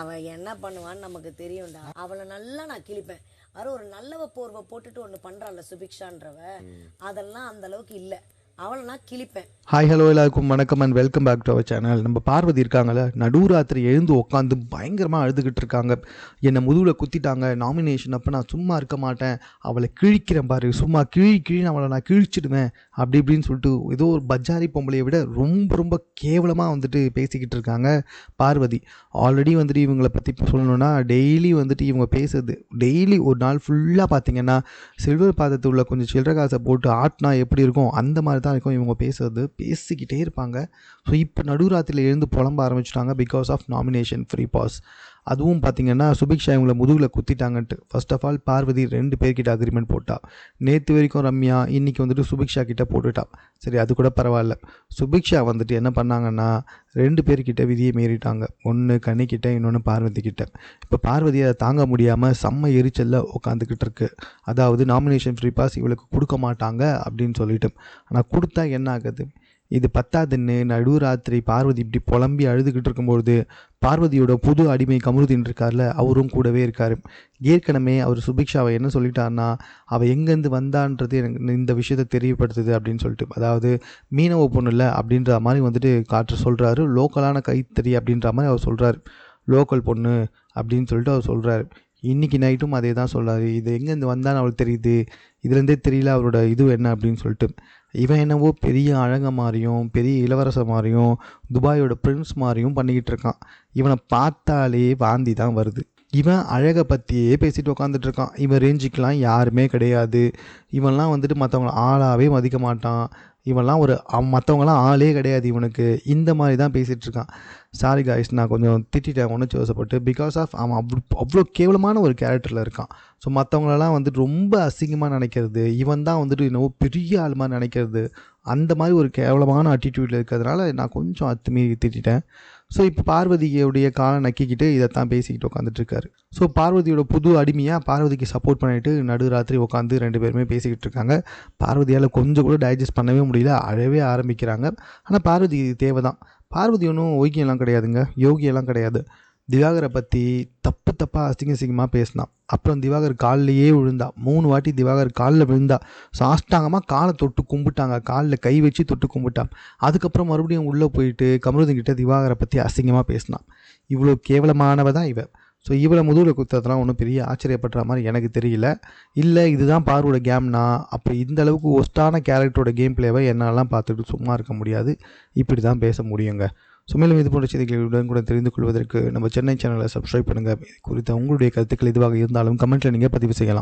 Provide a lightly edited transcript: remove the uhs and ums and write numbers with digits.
அவ என்ன பண்ணுவான்னு நமக்கு தெரியும்டா. அவளை நல்லா நான் கிழிப்பேன். ஒரு நல்லவ போர்வை போட்டுட்டு ஒண்ணு பண்றாள் சுபிக்ஷான்றவ, அதெல்லாம் அந்த அளவுக்கு இல்ல. அவளை நான் கிழிப்பேன். ஹாய் ஹலோ எல்லாருக்கும் வணக்கம் and welcome back to our channel. நம்ம பார்வதி இருக்காங்கல்ல, நடுராத்திரி எழுந்து உட்காந்து பயங்கரமாக அழுதுகிட்டு இருக்காங்க. என்னை முதுகில் குத்திட்டாங்க, நாமினேஷன் அப்போ நான் சும்மா இருக்க மாட்டேன், அவளை கிழிக்கிறேன் பாரு, சும்மா கிழின்னு அவளை நான் கிழிச்சிடுவேன் அப்படி இப்படின்னு சொல்லிட்டு ஏதோ ஒரு பஜாரி பொம்பளையை விட ரொம்ப ரொம்ப கேவலமாக வந்துட்டு பேசிக்கிட்டு இருக்காங்க பார்வதி. ஆல்ரெடி வந்துட்டு இவங்களை பற்றி சொல்லணும்னா டெய்லி வந்துட்டு இவங்க பேசுறது, டெய்லி ஒரு நாள் ஃபுல்லாக பார்த்தீங்கன்னா சில்வர் பாத்திரத்தில் உள்ள கொஞ்சம் சில்லற காசை போட்டு ஆட்டினா எப்படி இருக்கும் அந்த மாதிரி தான் இருக்கும் இவங்க பேசிக்கிட்டே இருப்பாங்க. ஸோ இப்போ நடுராத்திரியில் எழுந்து புலம்ப ஆரம்பிச்சிட்டாங்க because of nomination free pass. அதுவும் பார்த்திங்கன்னா சுபிக்ஷா இவங்களை முதுகில் குத்திட்டாங்கன்ட்டு. ஃபர்ஸ்ட் ஆஃப் ஆல் பார்வதி 2 பேர்கிட்ட அக்ரிமெண்ட் போட்டா. நேற்று வரைக்கும் ரம்யா, இன்றைக்கி வந்துட்டு சுபிக்ஷா கிட்டே போட்டுட்டா. சரி, அது கூட பரவாயில்ல. சுபிக்ஷா வந்துட்டு என்ன பண்ணாங்கன்னா 2 பேர்கிட்ட விதியை மீறிட்டாங்க. ஒன்று கனிக்கிட்ட, இன்னொன்று பார்வதி கிட்ட. இப்போ பார்வதி அதை தாங்க முடியாமல் செம்ம எரிச்சலில் உட்காந்துக்கிட்டு இருக்கு. அதாவது நாமினேஷன் ஃப்ரீ பாஸ் இவளுக்கு கொடுக்க மாட்டாங்க அப்படின்னு சொல்லிட்டு. ஆனால் கொடுத்தா என்ன ஆகுது? இது பத்தாதுன்னு நடுராத்திரி பார்வதி இப்படி புலம்பி அழுதுகிட்டு இருக்கும்பொழுது பார்வதியோட புது அடிமை கமருதீன் இருக்கார்ல, அவரும் கூடவே இருக்கார். ஏற்கனவே அவர் சுபிக்ஷாவை என்ன சொல்லிட்டாருன்னா, அவள் எங்கேருந்து வந்தான்றது எனக்கு இந்த விஷயத்தை தெரியப்படுத்துது அப்படின்னு சொல்லிட்டு, அதாவது மீனவ பொண்ணு இல்லை அப்படின்ற மாதிரி வந்துட்டு காற்று சொல்கிறாரு. லோக்கலான கைத்தறி அப்படின்ற மாதிரி அவர் சொல்கிறார். லோக்கல் பொண்ணு அப்படின்னு சொல்லிட்டு அவர் சொல்கிறாரு. இன்றைக்கி நைட்டும் அதே தான் சொல்கிறாரு. இது எங்கேருந்து வந்தான்னு அவளுக்கு தெரியுது, இதுலேருந்தே தெரியல அவரோட இது என்ன அப்படின்னு சொல்லிட்டு. இவன் என்னவோ பெரிய அழக மாதிரியும் பெரிய இளவரசர் மாதிரியும் துபாயோட பிரின்ஸ் மாதிரியும் பண்ணிக்கிட்டு இருக்கான். இவனை பார்த்தாலே வாந்தி தான் வருது. இவன் அழகை பற்றியே பேசிட்டு உட்காந்துட்டு இருக்கான். இவன் ரேஞ்சுக்கெலாம் யாருமே கிடையாது. இவன்லாம் வந்துட்டு மற்றவங்கள ஆளாகவே மதிக்க மாட்டான். இவன்லாம் மற்றவங்களாம் ஆளே கிடையாது இவனுக்கு. இந்த மாதிரி தான் பேசிகிட்டு இருக்கான். சாரி காய்ஸ், நான் கொஞ்சம் திட்டேன் உணர்ச்சி வசப்பட்டு. பிகாஸ் ஆஃப் அவன் அவ்வளோ கேவலமான ஒரு கேரக்டரில் இருக்கான். ஸோ மற்றவங்களெல்லாம் வந்துட்டு ரொம்ப அசிங்கமாக நினைக்கிறது, இவன் தான் வந்துட்டு என்னவோ பெரிய ஆள் மாதிரி நினைக்கிறது, அந்த மாதிரி ஒரு கேவலமான அட்டிடியூடில் இருக்கிறதுனால நான் கொஞ்சம் அத்துமீறி திட்டேன். ஸோ இப்போ பார்வதியோடைய காலை நக்கிக்கிட்டு இதைத்தான் பேசிக்கிட்டு உட்காந்துட்ருக்காரு. ஸோ பார்வதியோட புது அடிமையாக பார்வதிக்கு சப்போர்ட் பண்ணிவிட்டு நடுராத்திரி உட்காந்து 2 பேருமே பேசிக்கிட்டு இருக்காங்க. பார்வதியால் கொஞ்சம் கூட டைஜஸ்ட் பண்ணவே முடியல, அழவே ஆரம்பிக்கிறாங்க. ஆனால் பார்வதி தேவை தான். பார்வதி ஒன்றும் ஒய்கியெல்லாம் கிடையாதுங்க, யோகியெல்லாம் கிடையாது. திவாகரை பற்றி தப்பாக அசிங்கமாக பேசினான். அப்புறம் திவாகர் காலிலேயே விழுந்தா. 3 வாட்டி திவாகர் காலில் விழுந்தா. சாஷ்டாங்கமாக காலை தொட்டு கும்பிட்டாங்க, காலில் கை வச்சு தொட்டு கும்பிட்டான். அதுக்கப்புறம் மறுபடியும் உள்ளே போயிட்டு கமருதீன்கிட்ட திவாகரை பற்றி அசிங்கமாக பேசினான். இவ்வளோ கேவலமானவ தான் இவ. ஸோ இவளை முதுகில் குத்துறதுலாம் ஒன்றும் பெரிய ஆச்சரியப்படுற மாதிரி எனக்கு தெரியல. இல்லை இதுதான் பார்வோட கேம்னா, அப்போ இந்த அளவுக்கு ஒஸ்ட்டான கேரக்டரோட கேம் பிளேவை என்னாலாம் பார்த்துட்டு சும்மா இருக்க முடியாது. இப்படி தான் பேச முடியுங்க. ஸோ மேலும் இது போன்ற செய்திகளுடன் கூட தெரிந்து கொள்வதற்கு நம்ம சென்னை சேனலை சப்ஸ்கிரைப் பண்ணுங்கள். இது குறித்த உங்களுடைய கருத்துக்கள் எதுவாக இருந்தாலும் கமெண்ட்டில் நீங்கள் பதிவு செய்யலாம்.